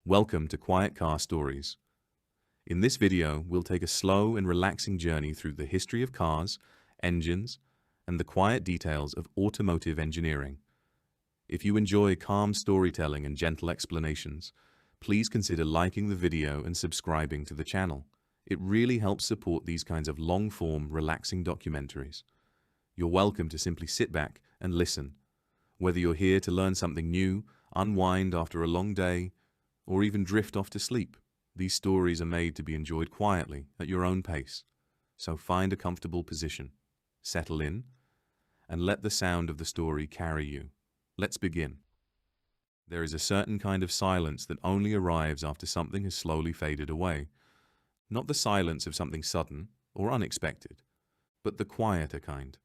Welcome to Quiet Car Stories. In this video, we'll take a slow and relaxing journey through the history of cars, engines, and the quiet details of automotive engineering. If you enjoy calm storytelling and gentle explanations, please consider liking the video and subscribing to the channel. It really helps support these kinds of long-form, relaxing documentaries. You're welcome to simply sit back and listen. Whether you're here to learn something new, unwind after a long day, or even drift off to sleep, these stories are made to be enjoyed quietly at your own pace. So find a comfortable position, settle in, and let the sound of the story carry you. Let's begin. There is a certain kind of silence that only arrives after something has slowly faded away. Not the silence of something sudden or unexpected, but the quieter kind.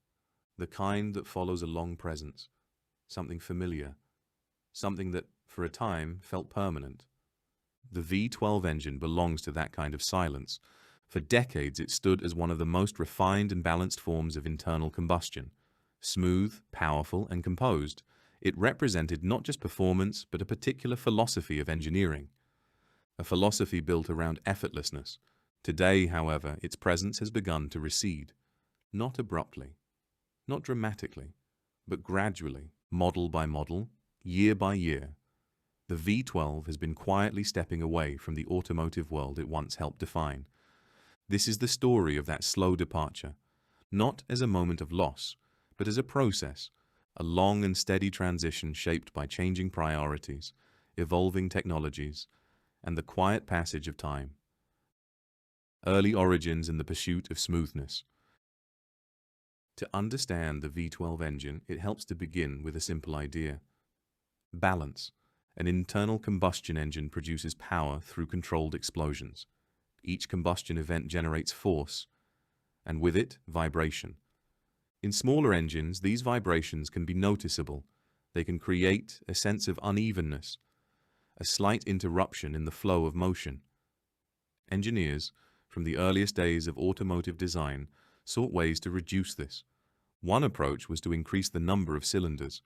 The kind that follows a long presence, something familiar, something that, for a time, felt permanent. The V12 engine belongs to that kind of silence. For decades, it stood as one of the most refined and balanced forms of internal combustion. Smooth, powerful, and composed, it represented not just performance, but a particular philosophy of engineering. A philosophy built around effortlessness. Today, however, its presence has begun to recede. Not abruptly, not dramatically, but gradually, model by model, year by year. The V12 has been quietly stepping away from the automotive world it once helped define. This is the story of that slow departure, not as a moment of loss, but as a process, a long and steady transition shaped by changing priorities, evolving technologies, and the quiet passage of time. Early origins in the pursuit of smoothness. To understand the V12 engine, it helps to begin with a simple idea. Balance. An internal combustion engine produces power through controlled explosions. Each combustion event generates force, and with it, vibration. In smaller engines, these vibrations can be noticeable. They can create a sense of unevenness, a slight interruption in the flow of motion. Engineers, from the earliest days of automotive design, sought ways to reduce this. One approach was to increase the number of cylinders.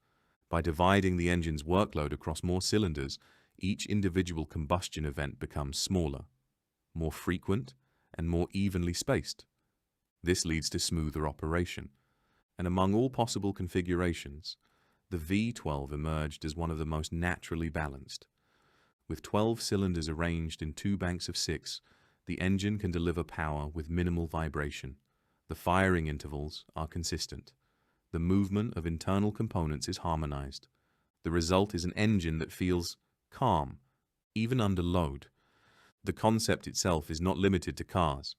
By dividing the engine's workload across more cylinders, each individual combustion event becomes smaller, more frequent, and more evenly spaced. This leads to smoother operation. And among all possible configurations, the V12 emerged as one of the most naturally balanced. With 12 cylinders arranged in 2 banks of 6, the engine can deliver power with minimal vibration. The firing intervals are consistent. The movement of internal components is harmonized. The result is an engine that feels calm, even under load. The concept itself is not limited to cars.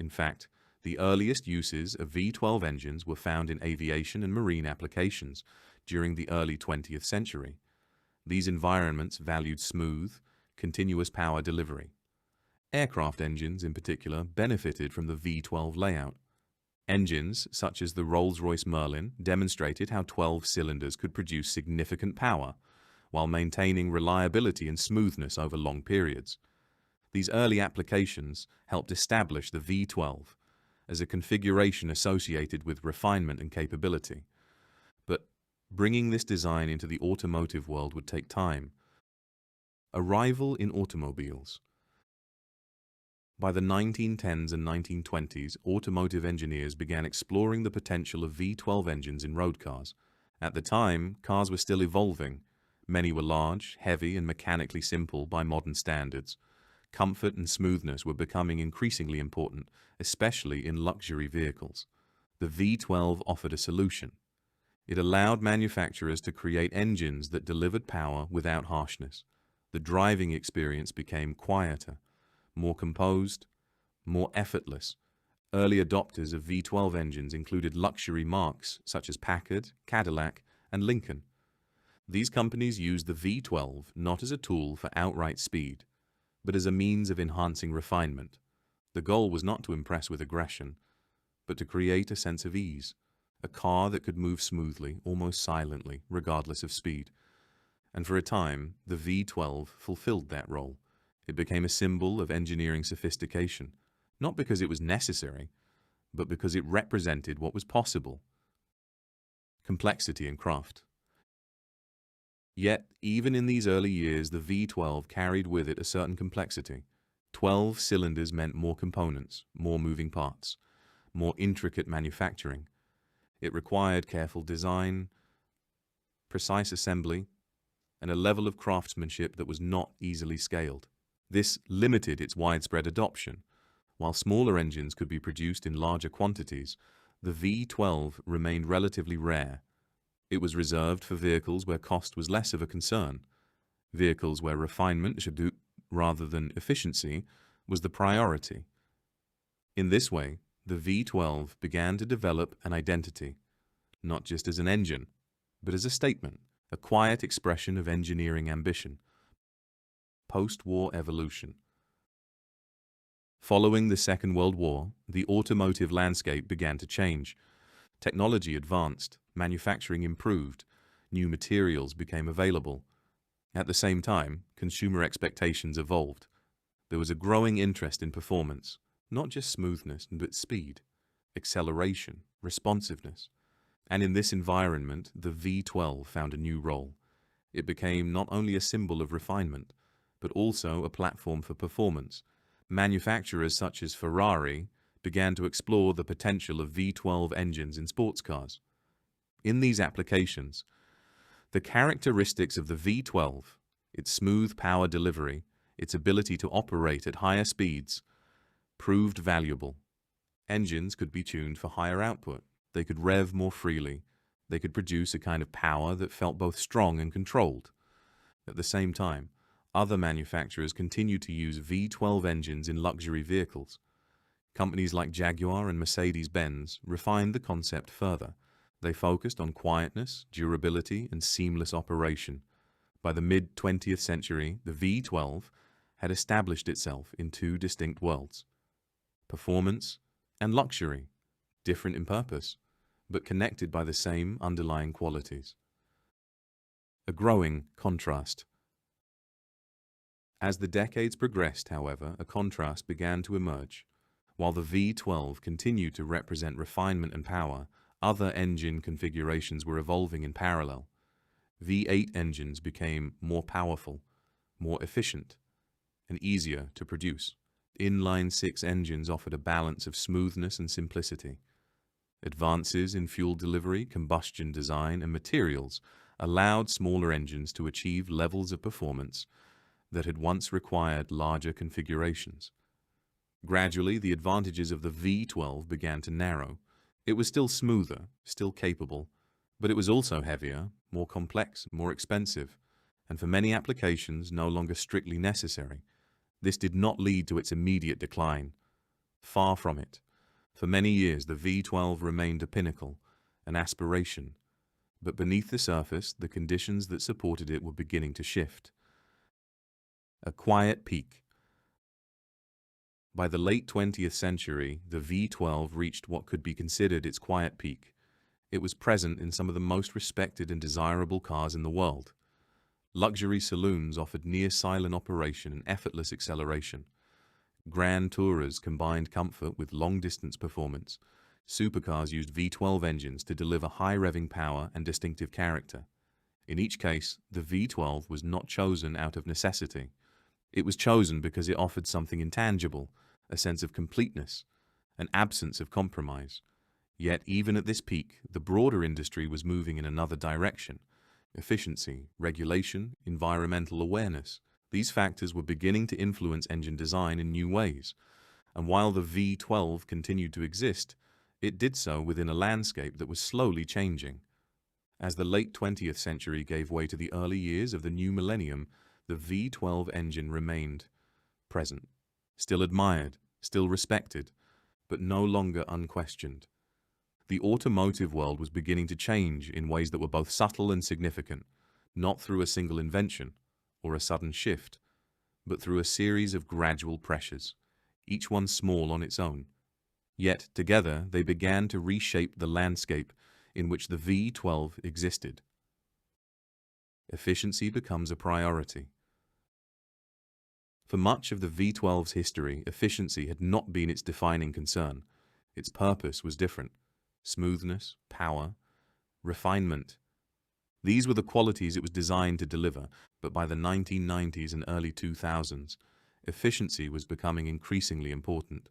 In fact, the earliest uses of V12 engines were found in aviation and marine applications during the early 20th century. These environments valued smooth, continuous power delivery. Aircraft engines, in particular, benefited from the V12 layout. Engines, such as the Rolls-Royce Merlin, demonstrated how 12 cylinders could produce significant power, while maintaining reliability and smoothness over long periods. These early applications helped establish the V12 as a configuration associated with refinement and capability. But bringing this design into the automotive world would take time. Arrival in automobiles. By the 1910s and 1920s, automotive engineers began exploring the potential of V12 engines in road cars. At the time, cars were still evolving. Many were large, heavy, and mechanically simple by modern standards. Comfort and smoothness were becoming increasingly important, especially in luxury vehicles. The V12 offered a solution. It allowed manufacturers to create engines that delivered power without harshness. The driving experience became quieter, more composed, more effortless. Early adopters of V12 engines included luxury marques such as Packard, Cadillac, and Lincoln. These companies used the V12 not as a tool for outright speed, but as a means of enhancing refinement. The goal was not to impress with aggression, but to create a sense of ease, a car that could move smoothly, almost silently, regardless of speed. And for a time, the V12 fulfilled that role. It became a symbol of engineering sophistication, not because it was necessary, but because it represented what was possible. Complexity and craft. Yet, even in these early years, the V12 carried with it a certain complexity. 12 cylinders meant more components, more moving parts, more intricate manufacturing. It required careful design, precise assembly, and a level of craftsmanship that was not easily scaled. This limited its widespread adoption. While smaller engines could be produced in larger quantities, the V12 remained relatively rare. It was reserved for vehicles where cost was less of a concern, vehicles where refinement rather than efficiency was the priority. In this way, the V12 began to develop an identity, not just as an engine, but as a statement, a quiet expression of engineering ambition. Post-war evolution. Following the Second World War, the automotive landscape began to change. Technology advanced, manufacturing improved, new materials became available. At the same time, consumer expectations evolved. There was a growing interest in performance, not just smoothness, but speed, acceleration, responsiveness. And in this environment, the V12 found a new role. It became not only a symbol of refinement, but also a platform for performance. Manufacturers such as Ferrari began to explore the potential of V12 engines in sports cars. In these applications, the characteristics of the V12, its smooth power delivery, its ability to operate at higher speeds, proved valuable. Engines could be tuned for higher output. They could rev more freely. They could produce a kind of power that felt both strong and controlled. At the same time, other manufacturers continued to use V12 engines in luxury vehicles. Companies like Jaguar and Mercedes-Benz refined the concept further. They focused on quietness, durability, and seamless operation. By the mid-20th century, the V12 had established itself in two distinct worlds: performance and luxury, different in purpose, but connected by the same underlying qualities. A growing contrast. As the decades progressed, however, a contrast began to emerge. While the V12 continued to represent refinement and power, other engine configurations were evolving in parallel. V8 engines became more powerful, more efficient, and easier to produce. Inline-six engines offered a balance of smoothness and simplicity. Advances in fuel delivery, combustion design, and materials allowed smaller engines to achieve levels of performance that had once required larger configurations. Gradually, the advantages of the V12 began to narrow. It was still smoother, still capable, but it was also heavier, more complex, more expensive, and for many applications no longer strictly necessary. This did not lead to its immediate decline. Far from it. For many years, the V12 remained a pinnacle, an aspiration. But beneath the surface, the conditions that supported it were beginning to shift. A quiet peak. By the late 20th century, the V12 reached what could be considered its quiet peak. It was present in some of the most respected and desirable cars in the world. Luxury saloons offered near-silent operation and effortless acceleration. Grand Tourers combined comfort with long-distance performance. Supercars used V12 engines to deliver high-revving power and distinctive character. In each case, the V12 was not chosen out of necessity. It was chosen because it offered something intangible, a sense of completeness, an absence of compromise. Yet, even at this peak, the broader industry was moving in another direction. Efficiency, regulation, environmental awareness. These factors were beginning to influence engine design in new ways. And while the V12 continued to exist, it did so within a landscape that was slowly changing. As the late 20th century gave way to the early years of the new millennium, the V12 engine remained present, still admired, still respected, but no longer unquestioned. The automotive world was beginning to change in ways that were both subtle and significant, not through a single invention or a sudden shift, but through a series of gradual pressures, each one small on its own. Yet together they began to reshape the landscape in which the V12 existed. Efficiency becomes a priority. For much of the V12's history, efficiency had not been its defining concern. Its purpose was different: smoothness, power, refinement. These were the qualities it was designed to deliver, but by the 1990s and early 2000s, efficiency was becoming increasingly important.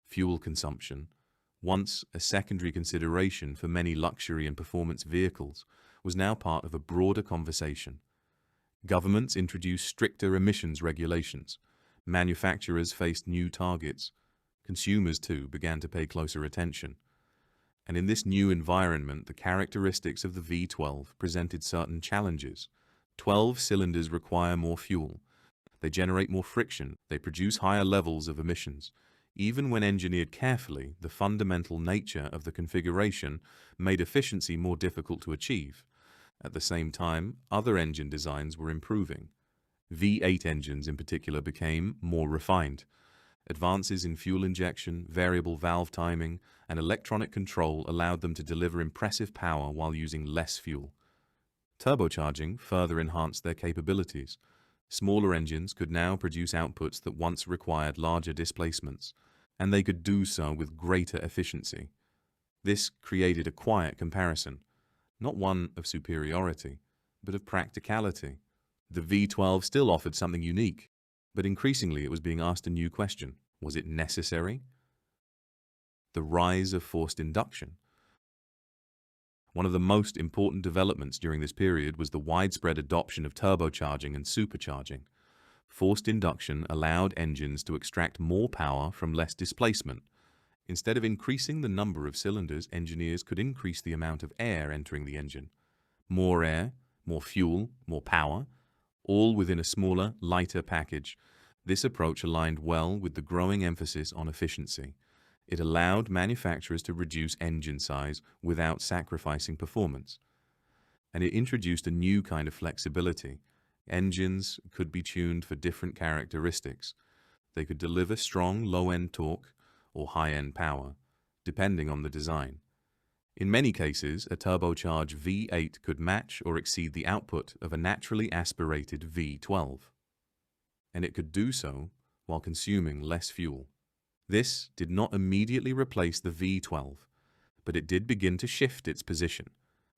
Fuel consumption, once a secondary consideration for many luxury and performance vehicles, was now part of a broader conversation. Governments introduced stricter emissions regulations. Manufacturers faced new targets. Consumers, too, began to pay closer attention. And in this new environment, the characteristics of the V12 presented certain challenges. 12 cylinders require more fuel. They generate more friction. They produce higher levels of emissions. Even when engineered carefully, the fundamental nature of the configuration made efficiency more difficult to achieve. At the same time, other engine designs were improving. V8 engines in particular became more refined. Advances in fuel injection, variable valve timing, and electronic control allowed them to deliver impressive power while using less fuel. Turbocharging further enhanced their capabilities. Smaller engines could now produce outputs that once required larger displacements, and they could do so with greater efficiency. This created a quiet comparison, not one of superiority, but of practicality. The V12 still offered something unique, but increasingly it was being asked a new question. Was it necessary? The rise of forced induction. One of the most important developments during this period was the widespread adoption of turbocharging and supercharging. Forced induction allowed engines to extract more power from less displacement. Instead of increasing the number of cylinders, engineers could increase the amount of air entering the engine. More air, more fuel, more power, all within a smaller, lighter package. This approach aligned well with the growing emphasis on efficiency. It allowed manufacturers to reduce engine size without sacrificing performance. And it introduced a new kind of flexibility. Engines could be tuned for different characteristics. They could deliver strong low-end torque or high-end power, depending on the design. In many cases, a turbocharged V8 could match or exceed the output of a naturally aspirated V12. And it could do so while consuming less fuel. This did not immediately replace the V12, but it did begin to shift its position.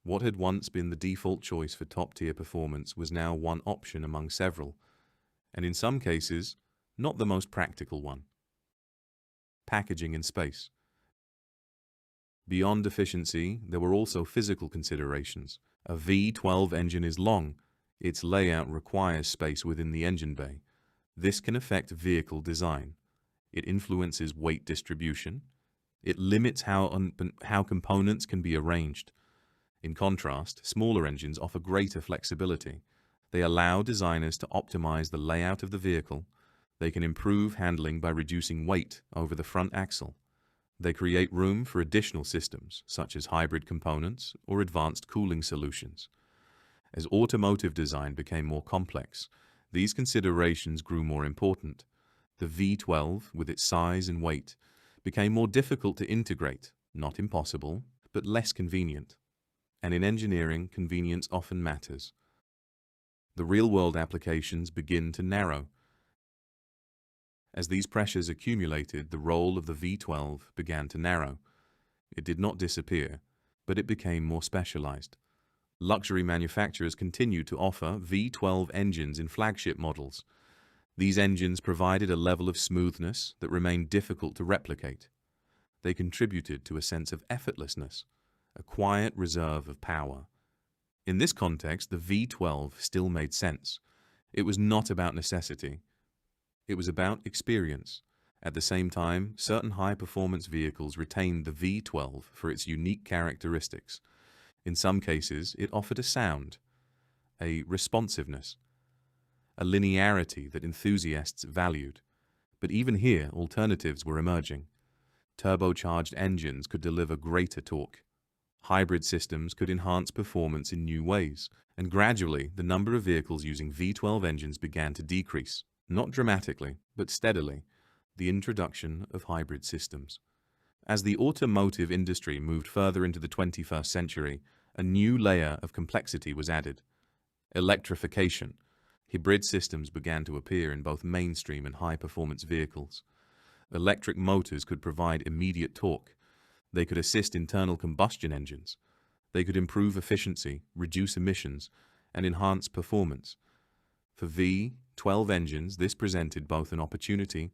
What had once been the default choice for top-tier performance was now one option among several, and in some cases, not the most practical one. Packaging in space. Beyond efficiency, there were also physical considerations. A V12 engine is long. Its layout requires space within the engine bay. This can affect vehicle design. It influences weight distribution. It limits how components can be arranged. In contrast, smaller engines offer greater flexibility. They allow designers to optimize the layout of the vehicle. They can improve handling by reducing weight over the front axle. They create room for additional systems, such as hybrid components or advanced cooling solutions. As automotive design became more complex, these considerations grew more important. The V12, with its size and weight, became more difficult to integrate, not impossible, but less convenient. And in engineering, convenience often matters. The real-world applications begin to narrow. As these pressures accumulated, the role of the V12 began to narrow. It did not disappear, but it became more specialized. Luxury manufacturers continued to offer V12 engines in flagship models. These engines provided a level of smoothness that remained difficult to replicate. They contributed to a sense of effortlessness, a quiet reserve of power. In this context, the V12 still made sense. It was not about necessity. It was about experience. At the same time, certain high-performance vehicles retained the V12 for its unique characteristics. In some cases, it offered a sound, a responsiveness, a linearity that enthusiasts valued. But even here, alternatives were emerging. Turbocharged engines could deliver greater torque. Hybrid systems could enhance performance in new ways, and gradually the number of vehicles using V12 engines began to decrease, not dramatically, but steadily, the introduction of hybrid systems. As the automotive industry moved further into the 21st century, a new layer of complexity was added. Electrification. Hybrid systems began to appear in both mainstream and high-performance vehicles. Electric motors could provide immediate torque. They could assist internal combustion engines. They could improve efficiency, reduce emissions, and enhance performance. For V12 engines, this presented both an opportunity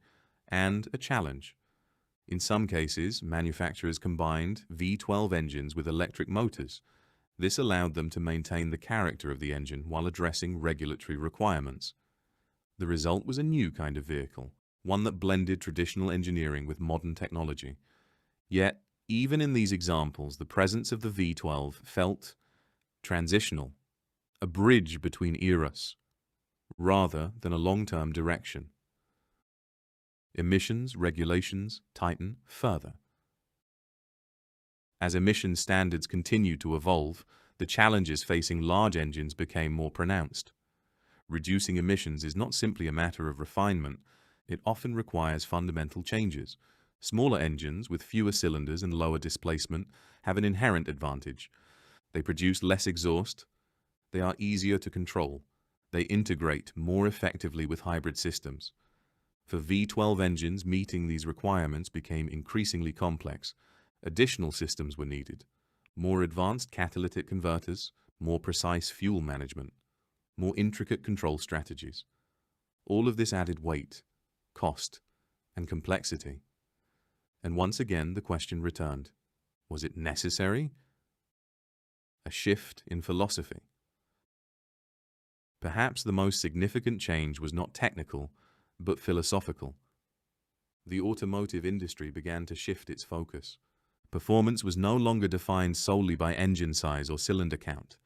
and a challenge. In some cases, manufacturers combined V12 engines with electric motors. This allowed them to maintain the character of the engine while addressing regulatory requirements. The result was a new kind of vehicle, one that blended traditional engineering with modern technology. Yet, even in these examples, the presence of the V12 felt transitional, a bridge between eras, rather than a long-term direction. Emissions regulations tighten further. As emission standards continued to evolve, the challenges facing large engines became more pronounced. Reducing emissions is not simply a matter of refinement, it often requires fundamental changes. Smaller engines with fewer cylinders and lower displacement have an inherent advantage. They produce less exhaust, they are easier to control, they integrate more effectively with hybrid systems. For V12 engines, meeting these requirements became increasingly complex. Additional systems were needed: more advanced catalytic converters, more precise fuel management, more intricate control strategies. All of this added weight, cost, and complexity. And once again, the question returned: was it necessary? A shift in philosophy. Perhaps the most significant change was not technical, but philosophical. The automotive industry began to shift its focus. Performance was no longer defined solely by engine size or cylinder count.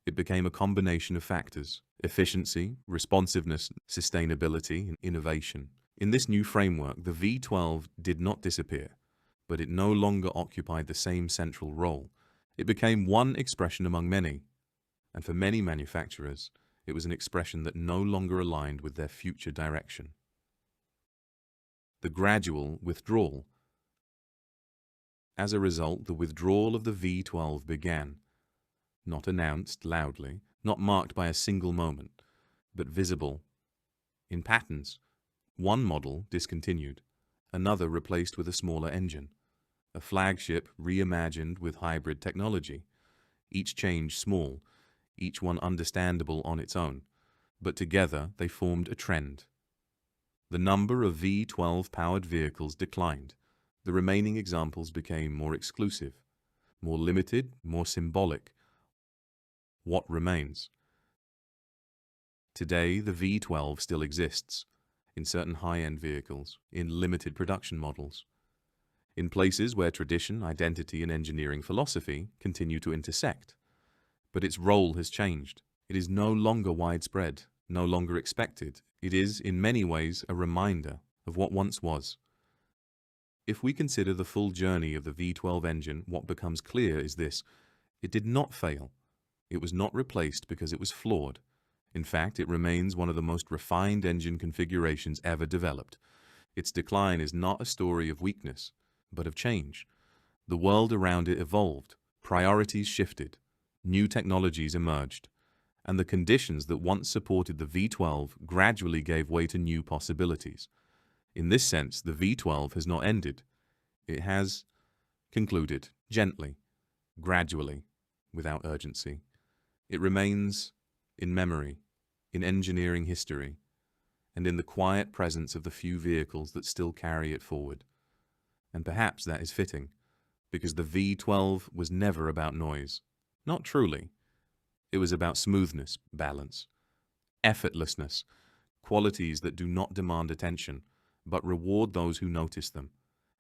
It became a combination of factors: efficiency, responsiveness, sustainability, and innovation. In this new framework, the V12 did not disappear, but it no longer occupied the same central role. It became one expression among many, and for many manufacturers, it was an expression that no longer aligned with their future direction. The gradual withdrawal. As a result, the withdrawal of the V12 began. Not announced loudly, not marked by a single moment, but visible in patterns. One model discontinued, another replaced with a smaller engine, a flagship reimagined with hybrid technology. Each change small, each one understandable on its own, but together they formed a trend. The number of V12-powered vehicles declined. The remaining examples became more exclusive, more limited, more symbolic. What remains? Today, the V12 still exists, in certain high-end vehicles, in limited production models, in places where tradition, identity, and engineering philosophy continue to intersect. But its role has changed. It is no longer widespread, no longer expected. It is, in many ways, a reminder of what once was. If we consider the full journey of the V12 engine, what becomes clear is this: it did not fail. It was not replaced because it was flawed. In fact, it remains one of the most refined engine configurations ever developed. Its decline is not a story of weakness, but of change. The world around it evolved, priorities shifted, new technologies emerged, and the conditions that once supported the V12 gradually gave way to new possibilities. In this sense, the V12 has not ended. It has concluded, gently, gradually, without urgency. It remains in memory, in engineering history, and in the quiet presence of the few vehicles that still carry it forward. And perhaps that is fitting, because the V12 was never about noise. Not truly. It was about smoothness, balance, effortlessness, qualities that do not demand attention, but reward those who notice them.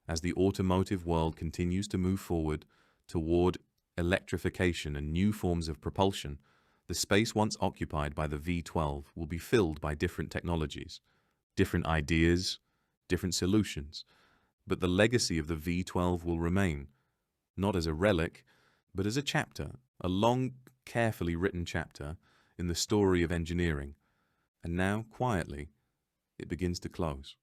As the automotive world continues to move forward toward electrification and new forms of propulsion, the space once occupied by the V12 will be filled by different technologies, different ideas, different solutions. But the legacy of the V12 will remain, not as a relic, but as a chapter, a long, carefully written chapter in the story of engineering. And now, quietly, it begins to close.